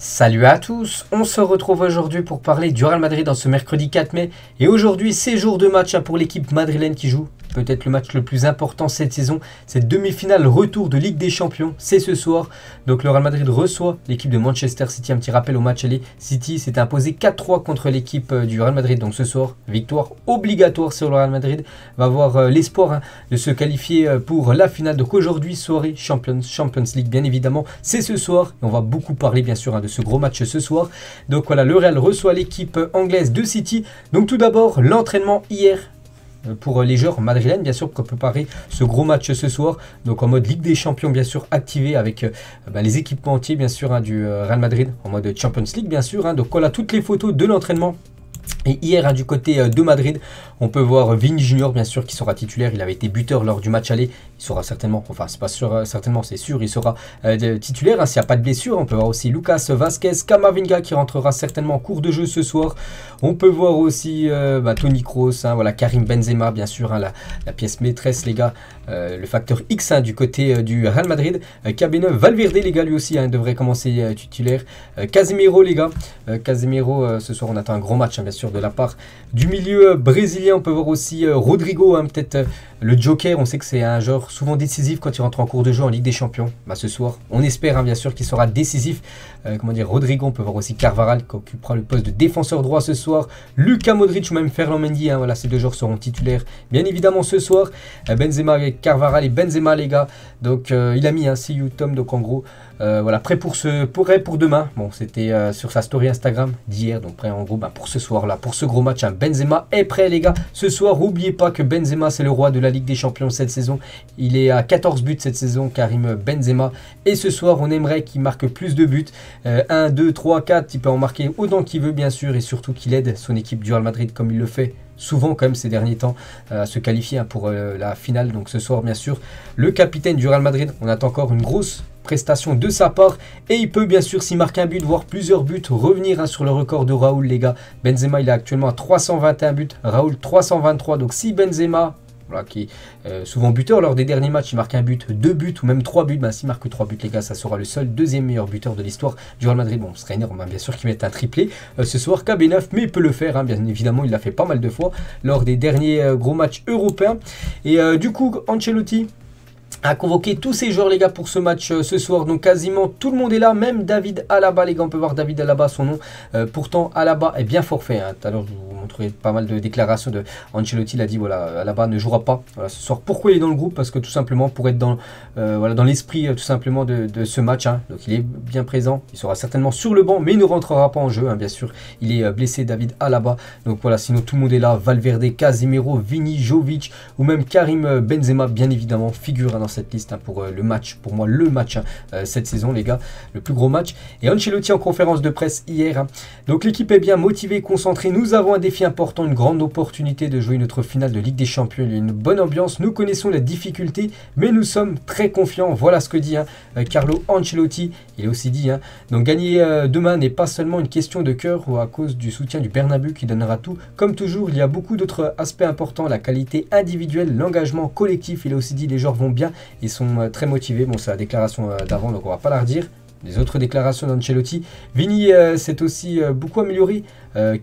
Salut à tous, on se retrouve aujourd'hui pour parler du Real Madrid dans ce mercredi 4 mai. Et aujourd'hui, c'est jour de match pour l'équipe madrilène qui joue peut-être le match le plus important cette saison. Cette demi-finale retour de Ligue des Champions, c'est ce soir. Donc le Real Madrid reçoit l'équipe de Manchester City. Un petit rappel au match aller. City s'est imposé 4-3 contre l'équipe du Real Madrid. Donc ce soir, victoire obligatoire sur le Real Madrid. Va avoir l'espoir de se qualifier pour la finale. Donc aujourd'hui, soirée Champions League bien évidemment. C'est ce soir. Et on va beaucoup parler bien sûr de ce gros match ce soir. Donc voilà, le Real reçoit l'équipe anglaise de City. Donc tout d'abord, l'entraînement hier pour les joueurs madrilènes, bien sûr, pour préparer ce gros match ce soir. Donc en mode Ligue des Champions, bien sûr, activé avec les équipementiers, bien sûr, du Real Madrid, en mode Champions League, bien sûr. Donc voilà toutes les photos de l'entraînement. Et hier, du côté de Madrid, on peut voir Vini Junior, bien sûr, qui sera titulaire. Il avait été buteur lors du match aller. Il sera certainement, enfin, c'est pas sûr, certainement, c'est sûr, il sera titulaire s'il n'y a pas de blessure. On peut voir aussi Lucas Vazquez, Camavinga qui rentrera certainement en cours de jeu ce soir. On peut voir aussi Toni Kroos, voilà, Karim Benzema, bien sûr, la pièce maîtresse, les gars. Le facteur X du côté du Real Madrid. KB9, Valverde, les gars, lui aussi devrait commencer titulaire. Casemiro, les gars. Casemiro, ce soir, on attend un gros match, bien sûr, de la part du milieu brésilien. On peut voir aussi Rodrigo, peut-être le Joker. On sait que c'est un joueur souvent décisif quand il rentre en cours de jeu en Ligue des Champions. Ce soir, on espère bien sûr qu'il sera décisif. Rodrigo, on peut voir aussi Carvajal qui occupera le poste de défenseur droit ce soir. Luka Modric ou même Ferland Mendy, voilà, ces deux joueurs seront titulaires bien évidemment ce soir. Benzema avec Carvajal et Benzema, les gars. Donc il a mis see you Tom, donc en gros voilà, prêt pour demain. Bon, c'était sur sa story Instagram d'hier, donc prêt en gros pour ce soir là, pour ce gros match. Benzema est prêt, les gars. Ce soir, n'oubliez pas que Benzema c'est le roi de la Ligue des Champions cette saison. Il est à 14 buts cette saison, Karim Benzema. Et ce soir, on aimerait qu'il marque plus de buts. 1, 2, 3, 4, il peut en marquer autant qu'il veut bien sûr. Et surtout qu'il aide son équipe du Real Madrid comme il le fait souvent quand même ces derniers temps à se qualifier pour la finale. Donc ce soir bien sûr, le capitaine du Real Madrid, on attend encore une grosse prestation de sa part et il peut bien sûr, s'il marque un but, voire plusieurs buts, revenir sur le record de Raoul, les gars. Benzema il est actuellement à 321 buts, Raoul 323. Donc si Benzema, voilà, qui est souvent buteur lors des derniers matchs, il marque un but, 2 buts ou même 3 buts, s'il marque 3 buts, les gars, ça sera le seul deuxième meilleur buteur de l'histoire du Real Madrid. Bon, ce serait énorme, bien sûr, qu'il mette un triplé ce soir, KB9, mais il peut le faire, bien évidemment, il l'a fait pas mal de fois lors des derniers gros matchs européens. Et du coup, Ancelotti a convoqué tous ces joueurs, les gars, pour ce match ce soir. Donc quasiment tout le monde est là, même David Alaba, les gars. On peut voir David Alaba, son nom. Pourtant, Alaba est bien forfait. Tout à l'heure, je vous montrerai pas mal de déclarations de Ancelotti. Il a dit, voilà, Alaba ne jouera pas ce soir. Pourquoi il est dans le groupe? Parce que tout simplement, pour être dans l'esprit tout simplement de ce match. Donc il est bien présent. Il sera certainement sur le banc, mais il ne rentrera pas en jeu, bien sûr. Il est blessé, David Alaba. Donc voilà, sinon tout le monde est là. Valverde, Casemiro, Vini, Jovic ou même Karim Benzema, bien évidemment, figure dans cette liste pour le match, pour moi le match cette saison, les gars, le plus gros match. Et Ancelotti en conférence de presse hier, donc l'équipe est bien motivée, concentrée, nous avons un défi important, une grande opportunité de jouer notre finale de Ligue des Champions. Il y a une bonne ambiance, nous connaissons la difficulté, mais nous sommes très confiants. Voilà ce que dit Carlo Ancelotti. Il a aussi dit donc gagner demain n'est pas seulement une question de cœur ou à cause du soutien du Bernabeu qui donnera tout. Comme toujours, il y a beaucoup d'autres aspects importants, la qualité individuelle, l'engagement collectif. Il a aussi dit les joueurs vont bien, ils sont très motivés. Bon, c'est la déclaration d'avant, donc on va pas la redire. Les autres déclarations d'Ancelotti. Vini s'est aussi beaucoup amélioré.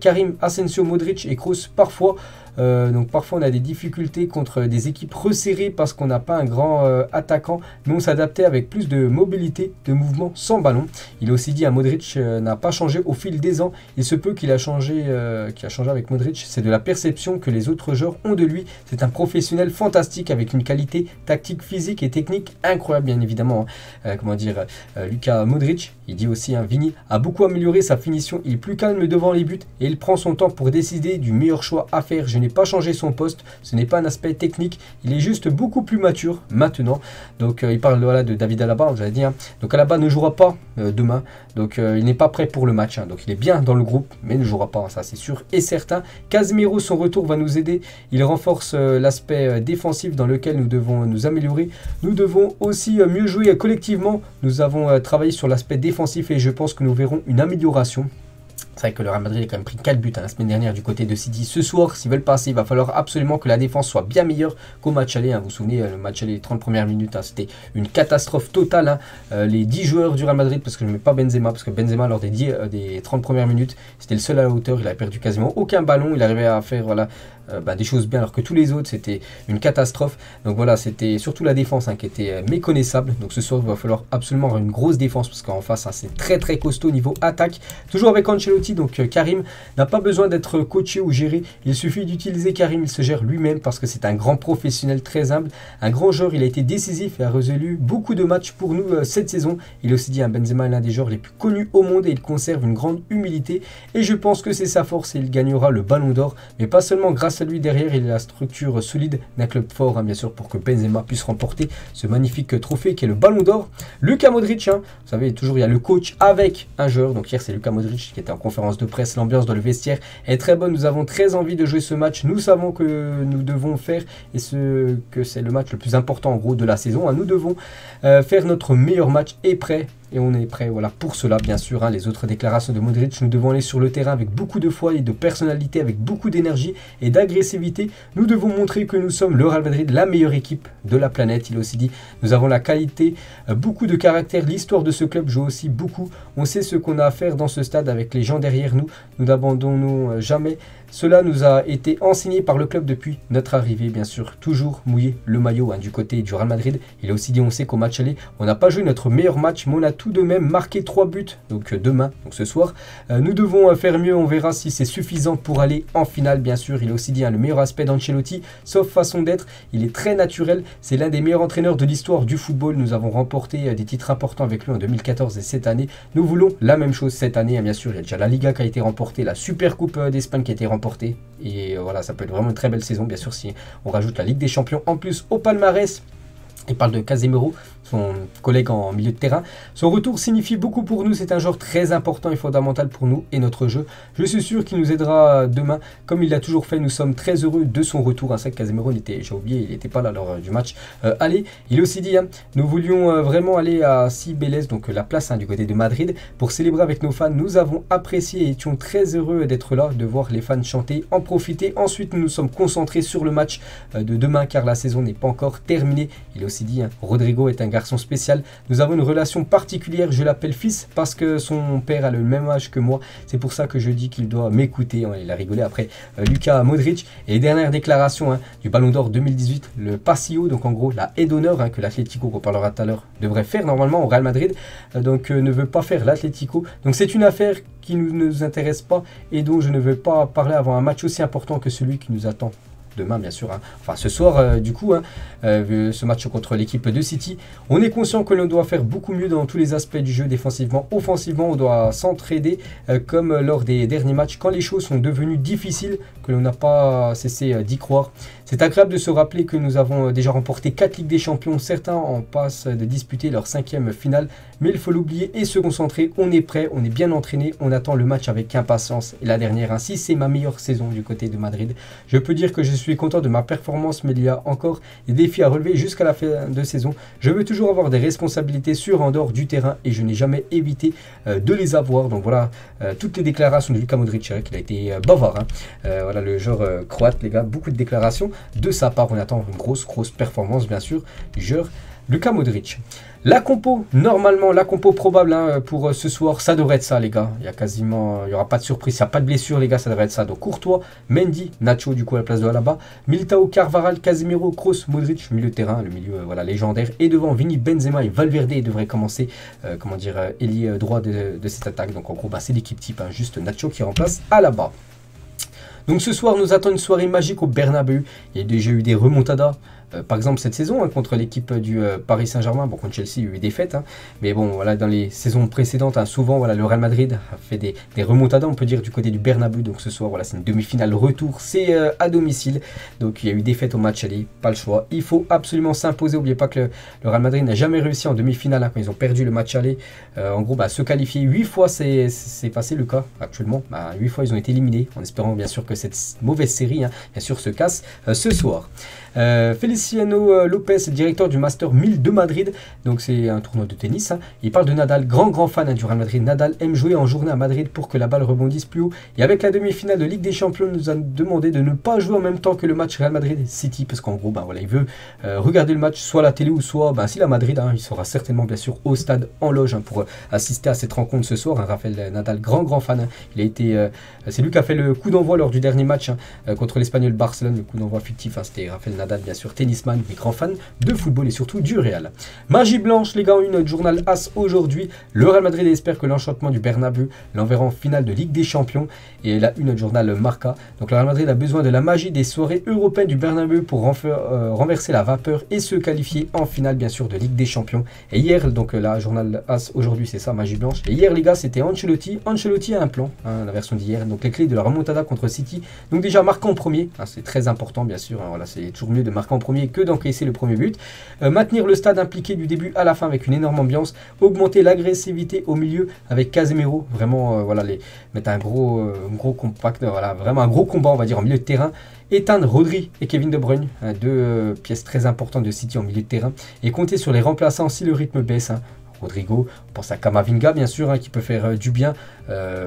Karim, Asensio, Modric et Kroos parfois. Donc parfois on a des difficultés contre des équipes resserrées parce qu'on n'a pas un grand attaquant, mais on s'adaptait avec plus de mobilité, de mouvement sans ballon. Il a aussi dit Modric n'a pas changé au fil des ans. Il se peut qu'il a changé avec Modric. C'est de la perception que les autres joueurs ont de lui. C'est un professionnel fantastique avec une qualité tactique, physique et technique incroyable, bien évidemment. Luka Modric, il dit aussi Vini a beaucoup amélioré sa finition. Il est plus calme devant les buts et il prend son temps pour décider du meilleur choix à faire. Je n'ai pas changé son poste, ce n'est pas un aspect technique, il est juste beaucoup plus mature maintenant. Donc il parle de David Alaba, vous avez dit. Donc Alaba ne jouera pas demain, donc il n'est pas prêt pour le match. Donc il est bien dans le groupe, mais ne jouera pas, ça c'est sûr et certain. Casemiro, son retour va nous aider, il renforce l'aspect défensif dans lequel nous devons nous améliorer. Nous devons aussi mieux jouer collectivement. Nous avons travaillé sur l'aspect défensif et je pense que nous verrons une amélioration. C'est vrai que le Real Madrid a quand même pris 4 buts la semaine dernière du côté de City. Ce soir, s'ils veulent passer, il va falloir absolument que la défense soit bien meilleure qu'au match aller. Vous vous souvenez, le match aller, les 30 premières minutes, c'était une catastrophe totale. Les 10 joueurs du Real Madrid, parce que je ne mets pas Benzema, parce que Benzema, lors des 30 premières minutes, c'était le seul à la hauteur. Il avait perdu quasiment aucun ballon. Il arrivait à faire des choses bien, alors que tous les autres, c'était une catastrophe. Donc voilà, c'était surtout la défense qui était méconnaissable. Donc ce soir, il va falloir absolument avoir une grosse défense, parce qu'en face, c'est très très costaud niveau attaque. Toujours avec Ancelotti, donc Karim n'a pas besoin d'être coaché ou géré. Il suffit d'utiliser Karim, il se gère lui-même, parce que c'est un grand professionnel très humble, un grand joueur. Il a été décisif et a résolu beaucoup de matchs pour nous cette saison. Il a aussi dit, Benzema est l'un des joueurs les plus connus au monde et il conserve une grande humilité. Et je pense que c'est sa force et il gagnera le Ballon d'Or. Mais pas seulement grâce à lui, derrière, il a la structure solide d'un club fort, bien sûr, pour que Benzema puisse remporter ce magnifique trophée qui est le Ballon d'Or. Luka Modric, vous savez, toujours il y a le coach avec un joueur. Donc hier, c'est Luka Modric qui était en conférence de presse. L'ambiance dans le vestiaire est très bonne. Nous avons très envie de jouer ce match. Nous savons que nous devons faire, et que c'est le match le plus important en gros de la saison. Nous devons faire notre meilleur match et prêt. Et on est prêt pour cela, bien sûr. Les autres déclarations de Modric, nous devons aller sur le terrain avec beaucoup de foi et de personnalité, avec beaucoup d'énergie et d'agressivité. Nous devons montrer que nous sommes le Real Madrid, la meilleure équipe de la planète. Il a aussi dit, nous avons la qualité, beaucoup de caractère. L'histoire de ce club joue aussi beaucoup. On sait ce qu'on a à faire dans ce stade avec les gens derrière nous. Nous n'abandonnons jamais. Cela nous a été enseigné par le club depuis notre arrivée, bien sûr. Toujours mouiller le maillot du côté du Real Madrid. Il a aussi dit, on sait qu'au match aller, on n'a pas joué notre meilleur match, mais on a tout de même marqué 3 buts. Donc demain, donc ce soir, nous devons faire mieux. On verra si c'est suffisant pour aller en finale, bien sûr. Il a aussi dit, le meilleur aspect d'Ancelotti, sauf façon d'être, il est très naturel. C'est l'un des meilleurs entraîneurs de l'histoire du football. Nous avons remporté des titres importants avec lui en 2014 et cette année. Nous voulons la même chose cette année. Bien sûr, il y a déjà la Liga qui a été remportée, la Super Coupe d'Espagne qui a été remportée. Et voilà, ça peut être vraiment une très belle saison, bien sûr, si on rajoute la Ligue des Champions en plus au palmarès. Il parle de Casemiro, son collègue en milieu de terrain. Son retour signifie beaucoup pour nous. C'est un joueur très important et fondamental pour nous et notre jeu. Je suis sûr qu'il nous aidera demain, comme il l'a toujours fait. Nous sommes très heureux de son retour. C'est vrai que Casemiro, j'ai oublié, il n'était pas là lors du match. Allez, il a aussi dit, nous voulions vraiment aller à Cibeles, donc la place du côté de Madrid, pour célébrer avec nos fans. Nous avons apprécié et étions très heureux d'être là, de voir les fans chanter, en profiter. Ensuite, nous nous sommes concentrés sur le match de demain, car la saison n'est pas encore terminée. Il a aussi dit, Rodrigo est un garçon spécial. Nous avons une relation particulière. Je l'appelle fils parce que son père a le même âge que moi. C'est pour ça que je dis qu'il doit m'écouter. Il a rigolé après Luka Modric. Et les dernières déclarations du Ballon d'Or 2018, le Passillo, donc en gros la haie d'honneur que l'Atlético, qu'on parlera tout à l'heure, devrait faire normalement au Real Madrid, ne veut pas faire l'Atlético. Donc c'est une affaire qui ne nous intéresse pas et dont je ne veux pas parler avant un match aussi important que celui qui nous attend demain, bien sûr, enfin ce soir du coup, ce match contre l'équipe de City. On est conscient que l'on doit faire beaucoup mieux dans tous les aspects du jeu, défensivement, offensivement. On doit s'entraider comme lors des derniers matchs, quand les choses sont devenues difficiles, que l'on n'a pas cessé d'y croire. C'est agréable de se rappeler que nous avons déjà remporté 4 Ligues des Champions. Certains en passent de disputer leur 5e finale, mais il faut l'oublier et se concentrer. On est prêt, on est bien entraîné, on attend le match avec impatience. Et la dernière ainsi, c'est ma meilleure saison du côté de Madrid. Je peux dire que je suis content de ma performance, mais il y a encore des défis à relever jusqu'à la fin de saison. Je veux toujours avoir des responsabilités sur en dehors du terrain et je n'ai jamais évité de les avoir. Donc voilà, toutes les déclarations de Luka Modric, il a été bavard. Voilà le joueur croate, les gars, beaucoup de déclarations de sa part. On attend une grosse performance, bien sûr, du joueur Luka Modric. La compo, normalement, la compo probable pour ce soir, ça devrait être ça, les gars. Il y aura pas de surprise, il n'y a pas de blessure, les gars, ça devrait être ça. Donc Courtois, Mendy, Nacho, du coup, à la place de Alaba, Militao, Carvajal, Casemiro, Kroos, Modric, milieu de terrain, le milieu légendaire. Et devant, Vini, Benzema et Valverde devraient commencer, ailier droit de cette attaque. Donc en gros, c'est l'équipe type, juste Nacho qui remplace Alaba. Donc ce soir, nous attend une soirée magique au Bernabeu. Il y a déjà eu des remontadas. Par exemple cette saison contre l'équipe du Paris Saint-Germain, contre Chelsea il y a eu des défaites, mais bon voilà, dans les saisons précédentes souvent le Real Madrid a fait des remontadas, on peut dire, du côté du Bernabeu. Donc ce soir c'est une demi-finale retour, c'est à domicile, donc il y a eu des défaites au match aller, pas le choix, il faut absolument s'imposer. N'oubliez pas que le Real Madrid n'a jamais réussi en demi-finale quand ils ont perdu le match aller, en gros se qualifier 8 fois, c'est passé le cas actuellement, 8 fois ils ont été éliminés, en espérant bien sûr que cette mauvaise série bien sûr se casse ce soir. Feliciano Lopez, directeur du Master 1000 de Madrid, donc c'est un tournoi de tennis. Hein. Il parle de Nadal, grand fan hein, du Real Madrid. Nadal aime jouer en journée à Madrid pour que la balle rebondisse plus haut. Et avec la demi-finale de Ligue des Champions, il nous a demandé de ne pas jouer en même temps que le match Real Madrid-City, parce qu'en gros, voilà, il veut regarder le match soit à la télé ou soit, s'il est à Madrid, hein, il sera certainement bien sûr au stade en loge hein, pour assister à cette rencontre ce soir. Hein. Rafael Nadal, grand fan. Hein. Il a été, c'est lui qui a fait le coup d'envoi lors du dernier match hein, contre l'Espagnol Barcelone, le coup d'envoi fictif. Hein, c'était Rafael Nadal, bien sûr, tennisman, mais grand fan de football et surtout du Real. Magie blanche, les gars, une journal As aujourd'hui. Le Real Madrid espère que l'enchantement du Bernabeu l'enverra en finale de Ligue des Champions. Et là, une journal Marca. Donc le Real Madrid a besoin de la magie des soirées européennes du Bernabeu pour renverser la vapeur et se qualifier en finale, bien sûr, de Ligue des Champions. Et hier, donc la journal As aujourd'hui, c'est ça, Magie blanche. Et hier, les gars, c'était Ancelotti. Ancelotti a un plan, hein, la version d'hier. Donc les clés de la remontada contre City. Donc déjà, marquer en premier, hein, c'est très important, bien sûr. Hein, voilà, c'est toujours mieux de marquer en premier que d'encaisser le premier but. Maintenir le stade impliqué du début à la fin avec une énorme ambiance. Augmenter l'agressivité au milieu avec Casemiro. Vraiment, voilà, mettre un gros compact, voilà, vraiment un gros combat, on va dire, en milieu de terrain. Éteindre Rodri et Kevin De Bruyne, hein, deux pièces très importantes de City en milieu de terrain. Et compter sur les remplaçants si le rythme baisse. Hein. Rodrigo, on pense à Camavinga bien sûr, hein, qui peut faire du bien.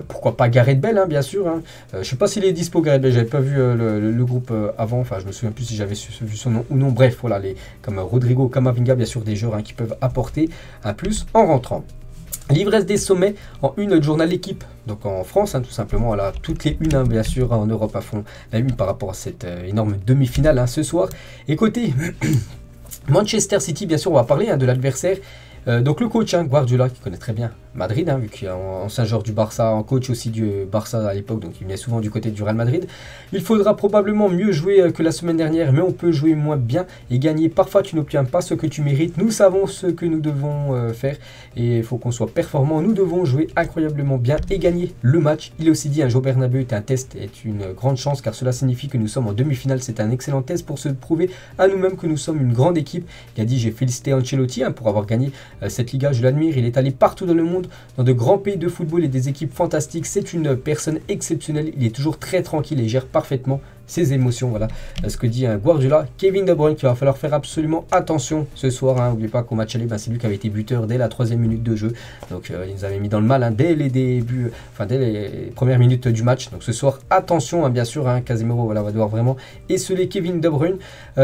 Pourquoi pas Gareth Bale, hein, bien sûr. Hein. Je ne sais pas s'il est dispo Gareth Bale, j'avais pas vu le groupe avant, enfin je me souviens plus si j'avais vu son nom ou non. Bref, voilà, comme Rodrigo, Camavinga, bien sûr, des joueurs hein, qui peuvent apporter un plus en rentrant. L'ivresse des sommets en une journal L'équipe, donc en France, hein, tout simplement, voilà, toutes les unes, hein, bien sûr, hein, en Europe à fond, la une par rapport à cette énorme demi-finale hein, ce soir. Et côté Manchester City, bien sûr, on va parler hein, de l'adversaire. Donc le coach, hein, Guardiola, qui connaît très bien Madrid, hein, vu qu'il est ancien joueur du Barça, en coach aussi du Barça à l'époque, donc il venait souvent du côté du Real Madrid. Il faudra probablement mieux jouer que la semaine dernière, mais on peut jouer moins bien et gagner. Parfois tu n'obtiens pas ce que tu mérites, nous savons ce que nous devons faire et il faut qu'on soit performant. Nous devons jouer incroyablement bien et gagner le match. Il a aussi dit, un jour Bernabeu est un test, est une grande chance car cela signifie que nous sommes en demi-finale. C'est un excellent test pour se prouver à nous-mêmes que nous sommes une grande équipe. Il a dit, j'ai félicité Ancelotti hein, pour avoir gagné cette Liga, je l'admire, il est allé partout dans le monde, dans de grands pays de football et des équipes fantastiques. C'est une personne exceptionnelle, il est toujours très tranquille et gère parfaitement ses émotions. Voilà ce que dit Guardiola. Kevin De Bruyne, qu'il va falloir faire absolument attention ce soir. N'oubliez pas qu'au match aller, c'est lui qui avait été buteur dès la 3e minute de jeu. Donc il nous avait mis dans le mal hein, dès les débuts, dès les premières minutes du match. Donc ce soir, attention, hein, bien sûr, hein, Casemiro voilà, va devoir vraiment esseler Kevin De Bruyne.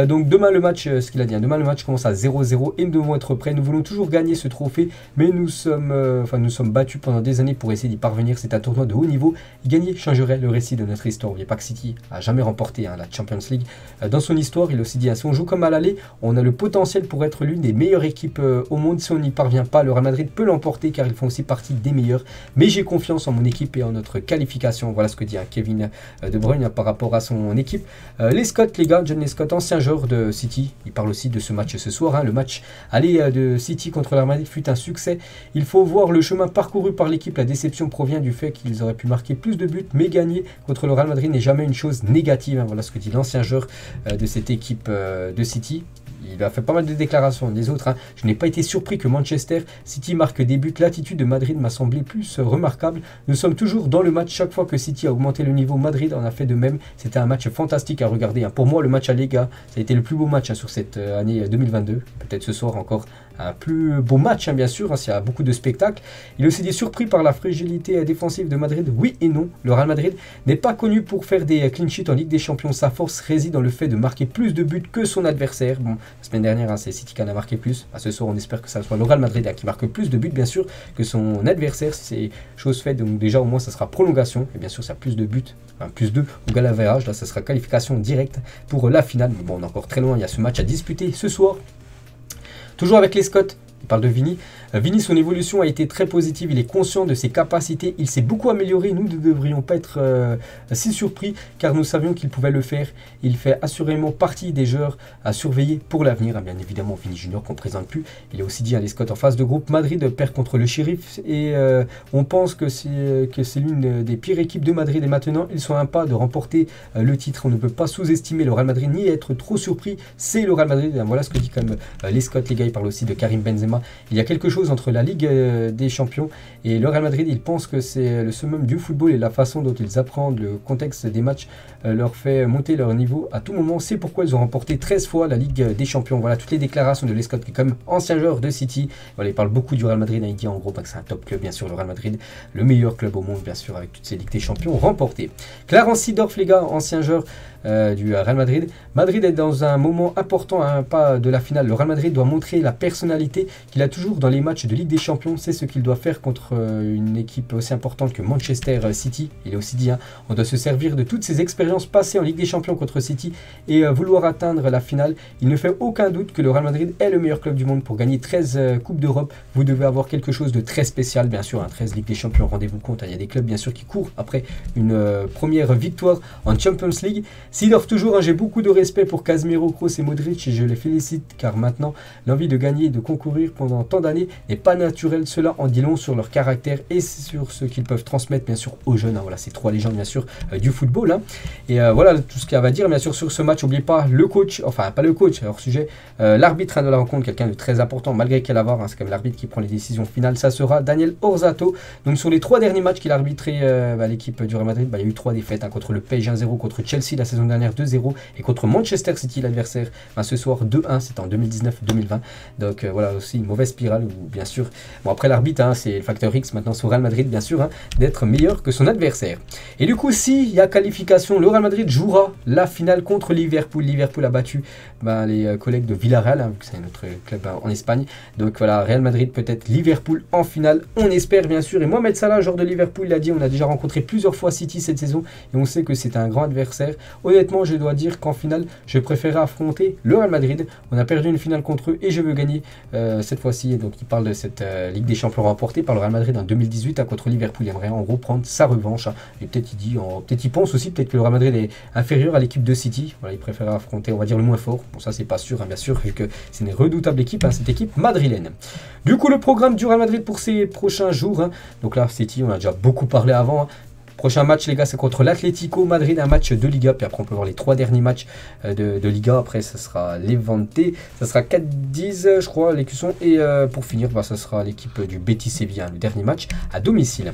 Donc demain le match, ce qu'il a dit, hein, demain le match commence à 0-0 et nous devons être prêts. Nous voulons toujours gagner ce trophée, mais nous sommes battus pendant des années pour essayer d'y parvenir. C'est un tournoi de haut niveau. Gagner changerait le récit de notre histoire. N'oubliez pas que City a jamais remporté hein, la Champions League dans son histoire. Il a aussi dit, hein, si on joue comme à l'aller, on a le potentiel pour être l'une des meilleures équipes au monde. Si on n'y parvient pas, le Real Madrid peut l'emporter car ils font aussi partie des meilleurs. Mais j'ai confiance en mon équipe et en notre qualification. Voilà ce que dit hein, Kevin De Bruyne par rapport à son équipe. Les Scott, les gars, John Les Scott, ancien joueur de City, il parle aussi de ce match ce soir. Hein, le match aller de City contre le Real Madrid fut un succès. Il faut voir le chemin parcouru par l'équipe. La déception provient du fait qu'ils auraient pu marquer plus de buts, mais gagner contre le Real Madrid n'est jamais une chose négative. Hein. Voilà ce que dit l'ancien joueur de cette équipe de City. Il a fait pas mal de déclarations des autres. Hein. Je n'ai pas été surpris que Manchester City marque des buts. L'attitude de Madrid m'a semblé plus remarquable. Nous sommes toujours dans le match. Chaque fois que City a augmenté le niveau, Madrid en a fait de même. C'était un match fantastique à regarder. Hein. Pour moi, le match à Liga, ça a été le plus beau match hein, sur cette année 2022. Peut-être ce soir encore un plus beau match, hein, bien sûr, hein, s'il y a beaucoup de spectacles. Il est aussi dit surpris par la fragilité défensive de Madrid. Oui et non. Le Real Madrid n'est pas connu pour faire des clean sheets en Ligue des Champions. Sa force réside dans le fait de marquer plus de buts que son adversaire. Bon, la semaine dernière, hein, c'est City qui en a marqué plus. Ce soir, on espère que ça soit le Real Madrid hein, qui marque plus de buts, bien sûr, que son adversaire. Si c'est chose faite, donc déjà, au moins, ça sera prolongation. Et bien sûr, ça a plus de buts, enfin, plus 2 au goal average. Là, ça sera qualification directe pour la finale. Mais bon, on est encore très loin. Il y a ce match à disputer ce soir. Toujours avec les Scott, il parle de Vini. Vini, son évolution a été très positive, il est conscient de ses capacités, il s'est beaucoup amélioré, nous ne devrions pas être si surpris car nous savions qu'il pouvait le faire. Il fait assurément partie des joueurs à surveiller pour l'avenir. Bien évidemment, Vini Junior qu'on ne présente plus. Il a aussi dit à les Scott en phase de groupe, Madrid perd contre le Sheriff et on pense que c'est l'une des pires équipes de Madrid et maintenant ils sont un pas de remporter le titre. On ne peut pas sous-estimer le Real Madrid ni être trop surpris, c'est le Real Madrid. Voilà ce que dit comme les Scott, les gars, il parle aussi de Karim Benzema. Il y a quelque chose chose entre la Ligue des Champions et le Real Madrid. Ils pensent que c'est le summum du football et la façon dont ils appréhendent le contexte des matchs leur fait monter leur niveau à tout moment. C'est pourquoi ils ont remporté 13 fois la Ligue des Champions. Voilà toutes les déclarations de Lescott, qui est quand même ancien joueur de City. Voilà, il parle beaucoup du Real Madrid. Il dit en gros que c'est un top club, bien sûr, le Real Madrid, le meilleur club au monde, bien sûr, avec toutes ces Ligues des Champions remportées. Clarence Seedorf, les gars, ancien joueur du Real Madrid. Madrid est dans un moment important, un pas de la finale. Le Real Madrid doit montrer la personnalité qu'il a toujours dans les matchs de Ligue des Champions. C'est ce qu'il doit faire contre une équipe aussi importante que Manchester City. Il est aussi dit, on doit se servir de toutes ces expériences passées en Ligue des Champions contre City et vouloir atteindre la finale. Il ne fait aucun doute que le Real Madrid est le meilleur club du monde. Pour gagner 13 Coupes d'Europe, vous devez avoir quelque chose de très spécial, bien sûr, 13 Ligue des Champions, rendez-vous compte. Il y a des clubs, bien sûr, qui courent après une première victoire en Champions League. Seedorf toujours, j'ai beaucoup de respect pour Casemiro, Kroos et Modric et je les félicite car maintenant l'envie de gagner et de concourir pendant tant d'années n'est pas naturelle. Cela en dit long sur leur caractère et sur ce qu'ils peuvent transmettre bien sûr aux jeunes. Voilà, ces trois légendes bien sûr du football. Et voilà tout ce qu'il va dire bien sûr sur ce match. N'oubliez pas le coach, enfin pas le coach, hors sujet, l'arbitre de la rencontre, quelqu'un de très important malgré qu'il y a la VAR, c'est quand même l'arbitre qui prend les décisions finales. Ça sera Daniel Orsato. Donc sur les 3 derniers matchs qu'il a arbitré l'équipe du Real Madrid, il y a eu 3 défaites contre le PSG 1-0, contre Chelsea la saison dernière 2-0 et contre Manchester City l'adversaire ce soir 2-1, c'était en 2019-2020. Donc voilà aussi une mauvaise spirale où bien sûr, bon après l'arbitre c'est le facteur X maintenant sur Real Madrid bien sûr, d'être meilleur que son adversaire. Et du coup s'il y a qualification, le Real Madrid jouera la finale contre Liverpool. Liverpool a battu les collègues de Villarreal, c'est notre club en Espagne. Donc voilà, Real Madrid peut-être Liverpool en finale, on espère bien sûr. Et Mohamed Salah, joueur de Liverpool, il a dit on a déjà rencontré plusieurs fois City cette saison et on sait que c'est un grand adversaire. Honnêtement, je dois dire qu'en finale, je préférais affronter le Real Madrid. On a perdu une finale contre eux et je veux gagner cette fois-ci. Donc il parle de cette Ligue des Champions remportée par le Real Madrid en 2018 contre Liverpool. Il aimerait en gros prendre sa revanche. Et peut-être il pense aussi peut-être que le Real Madrid est inférieur à l'équipe de City. Voilà, il préférait affronter, on va dire, le moins fort. Bon, ça c'est pas sûr, bien sûr, vu que c'est une redoutable équipe, cette équipe madrilène. Du coup, le programme du Real Madrid pour ces prochains jours. Donc là, City, on a déjà beaucoup parlé avant. Prochain match, les gars, c'est contre l'Atlético Madrid, un match de Liga. Puis après, on peut voir les 3 derniers matchs de Liga. Après, ça sera Levante, ça sera Cadiz, je crois, l'Écusson. Et pour finir, ça sera l'équipe du Betis Séville, le dernier match à domicile.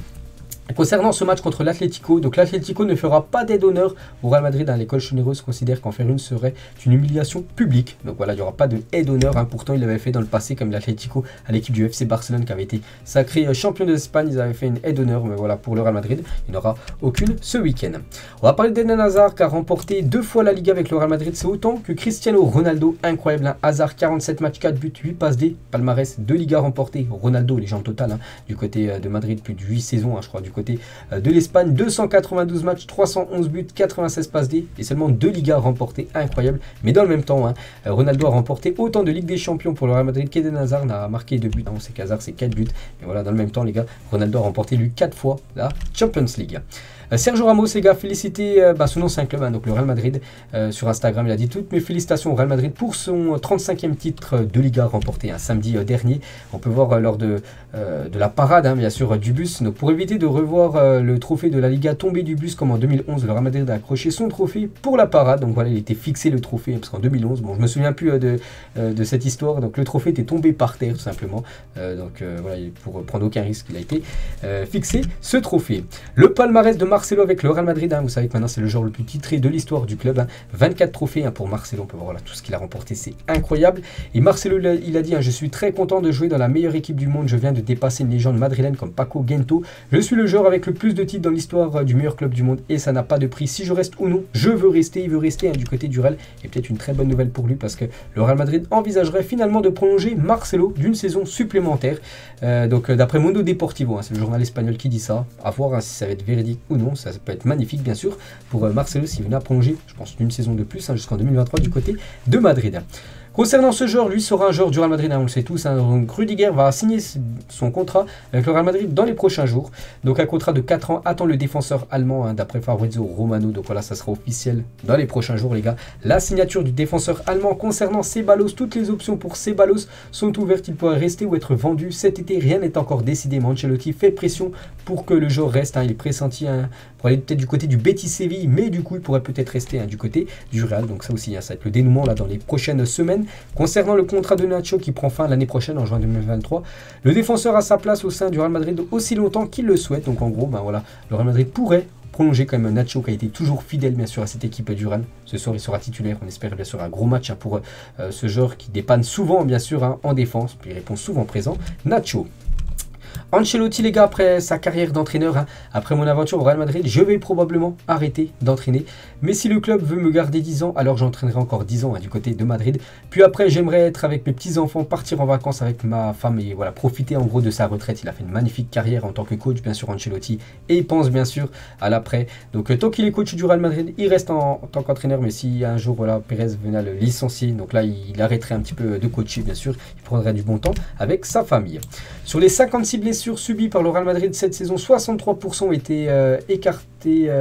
Concernant ce match contre l'Atlético, donc l'Atlético ne fera pas d'aide d'honneur au Real Madrid. Les colchoneros considèrent qu'en faire une serait une humiliation publique. Donc voilà, il n'y aura pas de aide d'honneur. Pourtant, il l'avait fait dans le passé, comme l'Atlético à l'équipe du FC Barcelone qui avait été sacré champion d'Espagne. Ils avaient fait une aide d'honneur, mais voilà, pour le Real Madrid, il n'y aura aucune ce week-end. On va parler d'Eden Hazard qui a remporté 2 fois la Liga avec le Real Madrid. C'est autant que Cristiano Ronaldo. Incroyable, Hazard, 47 matchs, 4 buts, 8 passes D. Palmarès, 2 Ligas remportées. Ronaldo, légende totale du côté de Madrid, plus de 8 saisons, je crois, du côté de l'Espagne, 292 matchs, 311 buts, 96 passes D et seulement 2 Ligas remportées, incroyable. Mais dans le même temps, Ronaldo a remporté autant de Ligue des Champions pour le Real Madrid qu'Eden Hazard n'a marqué 2 buts. On sait qu'Hazard c'est 4 buts, mais voilà, dans le même temps les gars, Ronaldo a remporté lui 4 fois la Champions League. Sergio Ramos, les gars, félicité, son nom c'est un club, donc le Real Madrid, sur Instagram, il a dit toutes mes félicitations au Real Madrid pour son 35e titre de Liga remporté un samedi dernier. On peut voir lors de la parade, bien sûr, du bus. Donc pour éviter de revoir le trophée de la Liga tomber du bus comme en 2011, le Real Madrid a accroché son trophée pour la parade. Donc voilà, il était fixé le trophée, parce qu'en 2011, bon, je me souviens plus de cette histoire, donc le trophée était tombé par terre tout simplement. Voilà, pour prendre aucun risque, il a été fixé ce trophée. Le palmarès de Marcelo avec le Real Madrid, vous savez que maintenant c'est le joueur le plus titré de l'histoire du club, 24 trophées pour Marcelo, on peut voir tout ce qu'il a remporté, c'est incroyable. Et Marcelo, il a dit, je suis très content de jouer dans la meilleure équipe du monde, je viens de dépasser une légende madrilène comme Paco Gento, je suis le joueur avec le plus de titres dans l'histoire du meilleur club du monde et ça n'a pas de prix, si je reste ou non, je veux rester, il veut rester du côté du Real, et peut-être une très bonne nouvelle pour lui parce que le Real Madrid envisagerait finalement de prolonger Marcelo d'une saison supplémentaire, donc d'après Mundo Deportivo, c'est le journal espagnol qui dit ça, à voir si ça va être véridique ou non. Ça peut être magnifique bien sûr pour Marcelo s'il venait à prolonger, je pense, d'une saison de plus jusqu'en 2023 du côté de Madrid. Concernant ce joueur, lui sera un joueur du Real Madrid, on le sait tous. Donc Rudiger va signer son contrat avec le Real Madrid dans les prochains jours. Donc un contrat de 4 ans attend le défenseur allemand d'après Fabrizio Romano. Donc voilà, ça sera officiel dans les prochains jours les gars. La signature du défenseur allemand concernant Ceballos, toutes les options pour Ceballos sont ouvertes. Il pourrait rester ou être vendu cet été. Rien n'est encore décidé. Ancelotti fait pression pour que le joueur reste. Il est pressenti pour aller peut-être du côté du Betis Séville, mais du coup il pourrait peut-être rester du côté du Real. Donc ça aussi, ça va être le dénouement là dans les prochaines semaines. Concernant le contrat de Nacho qui prend fin l'année prochaine en juin 2023, le défenseur a sa place au sein du Real Madrid aussi longtemps qu'il le souhaite. Donc en gros, ben voilà, le Real Madrid pourrait prolonger quand même Nacho qui a été toujours fidèle bien sûr à cette équipe du Real. Ce soir il sera titulaire, on espère bien sûr un gros match pour ce joueur qui dépanne souvent bien sûr en défense, puis il répond souvent présent, Nacho. Ancelotti les gars, après sa carrière d'entraîneur, après mon aventure au Real Madrid, je vais probablement arrêter d'entraîner. Mais si le club veut me garder 10 ans, alors j'entraînerai encore 10 ans du côté de Madrid. Puis après, j'aimerais être avec mes petits-enfants, partir en vacances avec ma femme et voilà, profiter en gros de sa retraite. Il a fait une magnifique carrière en tant que coach, bien sûr, Ancelotti. Et il pense bien sûr à l'après. Donc tant qu'il est coach du Real Madrid, il reste en tant qu'entraîneur. Mais si un jour, voilà, Pérez venait à le licencier, donc là, il arrêterait un petit peu de coacher, bien sûr. Il prendrait du bon temps avec sa famille. Sur les 56 blessures subies par le Real Madrid cette saison, 63% ont été écartés,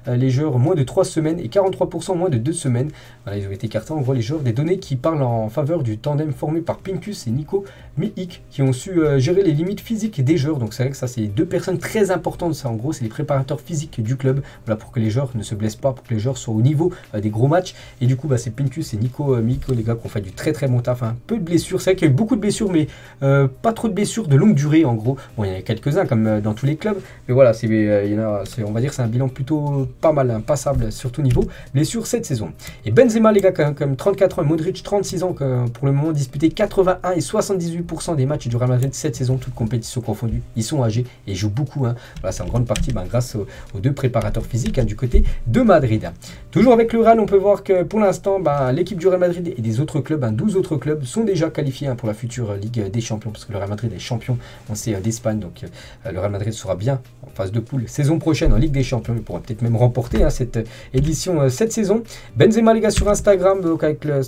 les joueurs moins de 3 semaines et 43% moins de 2 semaines. Voilà, ils ont été écartés en gros les joueurs, des données qui parlent en faveur du tandem formé par Pincus et Nico Mihic qui ont su gérer les limites physiques des joueurs. Donc c'est vrai que ça c'est deux personnes très importantes, ça en gros c'est les préparateurs physiques du club, voilà, pour que les joueurs ne se blessent pas, pour que les joueurs soient au niveau des gros matchs. Et du coup bah, c'est Pincus et Nico Mihic les gars qui ont fait du très bon taf, peu de blessures, c'est vrai qu'il y a eu beaucoup de blessures mais pas trop de blessures de longue durée en gros. Bon, il y en a quelques-uns comme dans tous les clubs, mais voilà, on va dire c'est un bilan plutôt pas mal, passable, surtout niveau blessure cette saison. Et Benzema les gars, comme 34 ans, et Modric 36 ans, pour le moment disputé 81 et 78% des matchs du Real Madrid cette saison, toutes compétitions confondues. Ils sont âgés et ils jouent beaucoup. Voilà, c'est en grande partie grâce aux deux préparateurs physiques du côté de Madrid. Toujours avec le Real, on peut voir que pour l'instant, l'équipe du Real Madrid et des autres clubs, 12 autres clubs, sont déjà qualifiés pour la future Ligue des Champions, parce que le Real Madrid est champion, on sait, d'Espagne, donc le Real Madrid sera bien en phase de poule saison prochaine en Ligue des Champions. Il pourra peut-être même remporter cette édition cette saison. Benzema les gars sur Instagram, donc avec le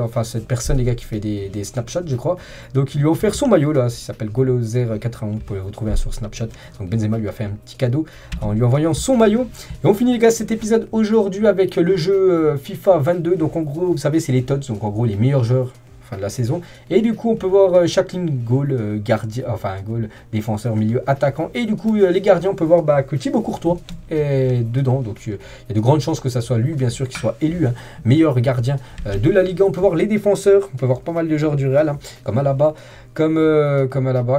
enfin cette personne les gars qui fait des Snapchat je crois, donc il lui a offert son maillot là, il s'appelle Golozer81, vous pouvez le retrouver sur Snapchat. Donc Benzema lui a fait un petit cadeau en lui envoyant son maillot. Et on finit les gars cet épisode aujourd'hui avec le jeu FIFA 22. Donc en gros vous savez c'est les TOTS, donc en gros les meilleurs joueurs de la saison, et du coup on peut voir chaque ligne goal, gardien, enfin goal, défenseur, milieu, attaquant, et du coup les gardiens on peut voir que Thibaut Courtois est dedans, donc il y a de grandes chances que ça soit lui bien sûr qui soit élu meilleur gardien de la Liga. On peut voir les défenseurs, on peut voir pas mal de joueurs du Real, comme Alaba,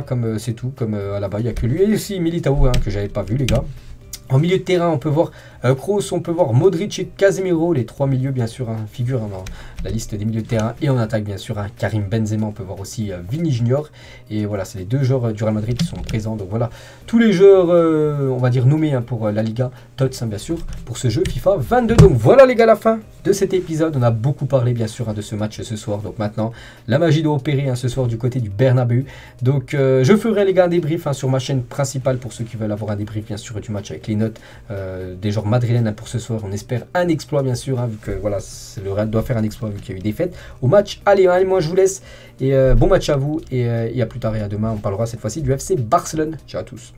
comme c'est tout, comme Alaba il n'y a que lui, et aussi Militao que j'avais pas vu les gars. En milieu de terrain, on peut voir Kroos, on peut voir Modric et Casemiro, les trois milieux bien sûr figurent dans la liste des milieux de terrain. Et en attaque bien sûr Karim Benzema, on peut voir aussi Vini Junior. Et voilà, c'est les deux joueurs du Real Madrid qui sont présents. Donc voilà, tous les joueurs, on va dire nommés pour la Liga, TOTS bien sûr, pour ce jeu FIFA 22. Donc voilà les gars, la fin de cet épisode. On a beaucoup parlé bien sûr de ce match ce soir. Donc maintenant, la magie doit opérer ce soir du côté du Bernabeu. Donc je ferai les gars un débrief sur ma chaîne principale pour ceux qui veulent avoir un débrief bien sûr du match avec les notes des joueurs madrilènes pour ce soir. On espère un exploit bien sûr, vu que voilà, le Real doit faire un exploit vu qu'il y a eu des fêtes au match. Allez, moi je vous laisse et bon match à vous et à plus tard et à demain. On parlera cette fois-ci du FC Barcelone. Ciao à tous.